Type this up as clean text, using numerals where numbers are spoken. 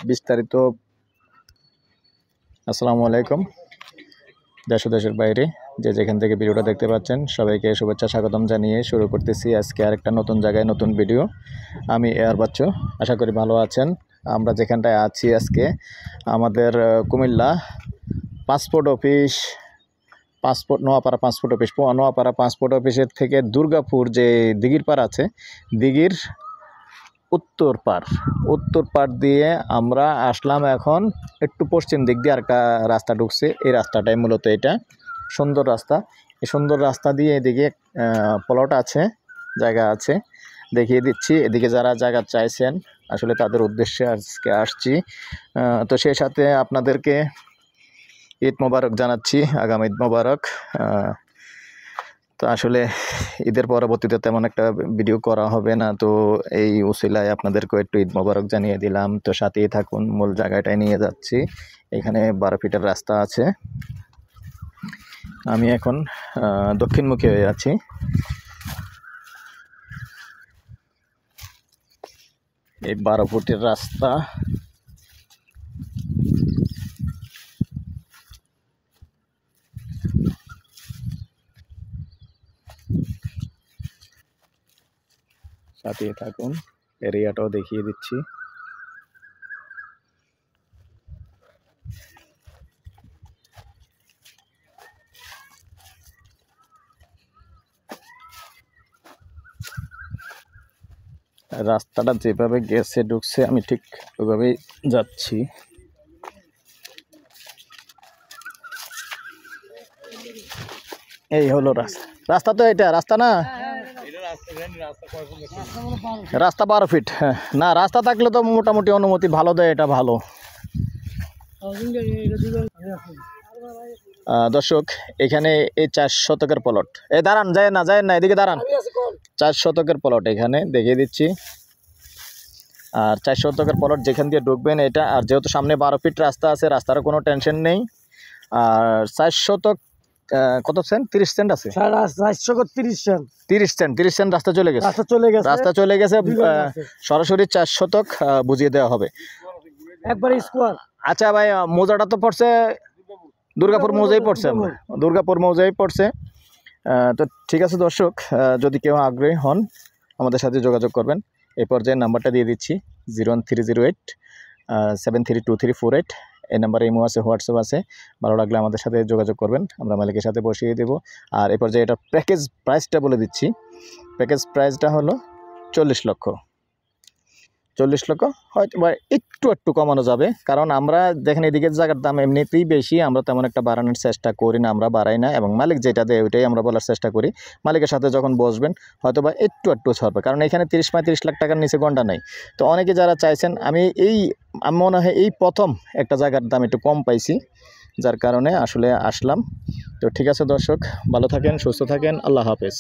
বিস্তারিত। আসসালামু আলাইকুম। দেশ ও দেশের বাইরে যে যেখান থেকে ভিডিওটা দেখতে পাচ্ছেন সবাইকে শুভেচ্ছা স্বাগতম জানিয়ে শুরু করতেছি আজকে আরেকটা নতুন জায়গায় নতুন ভিডিও। আমি এয়ার বাচ্চু, আশা করি ভালো আছেন। আমরা যেখানটায় আছি আজকে আমাদের Comilla passport office, Noapara passport অফিসের থেকে দুর্গাপুর যে দিঘির পাড় আছে, দিঘির উত্তর পাড় দিয়ে আমরা আসলাম। এখন একটু পশ্চিম দিক দিয়ে আরেকটা রাস্তা ঢুকছে, এই রাস্তাটাই মূলত এটা সুন্দর রাস্তা। এই সুন্দর রাস্তা দিয়ে এদিকে প্লট আছে, জায়গা আছে, দেখিয়ে দিচ্ছি। এদিকে যারা জায়গা চাইছেন আসলে তাদের উদ্দেশ্যে আজকে আসছি। তো সেই সাথে আপনাদেরকে ঈদ মোবারক জানাচ্ছি, আগামী ঈদ মোবারক। তো আসলে ঈদের পরবর্তীতে তেমন একটা ভিডিও করা হবে না, তো এই উসিলায় আপনাদেরকে একটু ঈদ মোবারক জানিয়ে দিলাম। তো সাথেই থাকুন, মূল জায়গাটায় নিয়ে যাচ্ছি। এখানে 12 ফিটের রাস্তা আছে। আমি এখন দক্ষিণমুখী হয়ে আছি। এই 12 ফুটের রাস্তা সাথেই থাকুন, এরিয়াটাও দেখিয়ে দিচ্ছি। রাস্তাটা যেভাবে গেছে ঢুকছে আমি ঠিক ওইভাবেই যাচ্ছি। এই হলো রাস্তা তো এটা রাস্তা না, রাস্তা 12 ফিট। হ্যাঁ, না রাস্তা থাকলে তো মোটামুটি অনুমতি ভালো দেয়, এটা ভালো। দর্শক, এখানে এই 4 শতকের প্লট, এই দাঁড়ান, যায় না এদিকে দাঁড়ান। 4 শতকের প্লট এখানে দেখিয়ে দিচ্ছি। আর 4 শতকের প্লট যেখান দিয়ে ঢুকবেন এটা। আর যেহেতু সামনে 12 ফিট রাস্তা আছে, রাস্তার কোনো টেনশন নেই। আর 4 শতক কত সেন্ট? 30 সেন্ট আছে। 30 সেন্ট রাস্তা চলে গেছে। সরাসরি 4 শতক বুঝিয়ে দেওয়া হবে একবার স্কোয়ার। আচ্ছা ভাই, মৌজাটা তো পড়ছে দুর্গাপুর মৌজাই পড়ছে। তো ঠিক আছে দর্শক, যদি কেউ আগ্রহী হন আমাদের সাথে যোগাযোগ করবেন। এই পর্যায়ে নাম্বারটা দিয়ে দিচ্ছি 01308 732348। এই নাম্বারে ইমো আছে, হোয়াটসঅ্যাপ আছে। ভালো লাগলে আমাদের সাথে যোগাযোগ করবেন, আমরা মালিকের সাথে বসিয়ে দেব। আর এই পর্যায়ে এটা প্যাকেজ প্রাইসটা বলে দিচ্ছি। প্যাকেজ প্রাইসটা হলো 40 লক্ষ। হয়তো বা একটু কমানো যাবে, কারণ আমরা দেখেন এদিকের জায়গার দাম এমনিতেই বেশি, আমরা তেমন একটা বাড়ানোর চেষ্টা করি না, আমরা বাড়াই না। এবং মালিক যেটা দেয় ওইটাই আমরা বলার চেষ্টা করি। মালিকের সাথে যখন বসবেন হয়তো বা একটু ছাড়বে, কারণ এখানে 30-35 লাখ টাকার নিচে গন্ডা নেই। তো অনেকে যারা চাইছেন, আমি মনে হয় এই প্রথম একটা জায়গার দাম একটু কম পাইছি, যার কারণে আসলে আসলাম। তো ঠিক আছে দর্শক, ভালো থাকেন, সুস্থ থাকেন, আল্লাহ হাফেজ।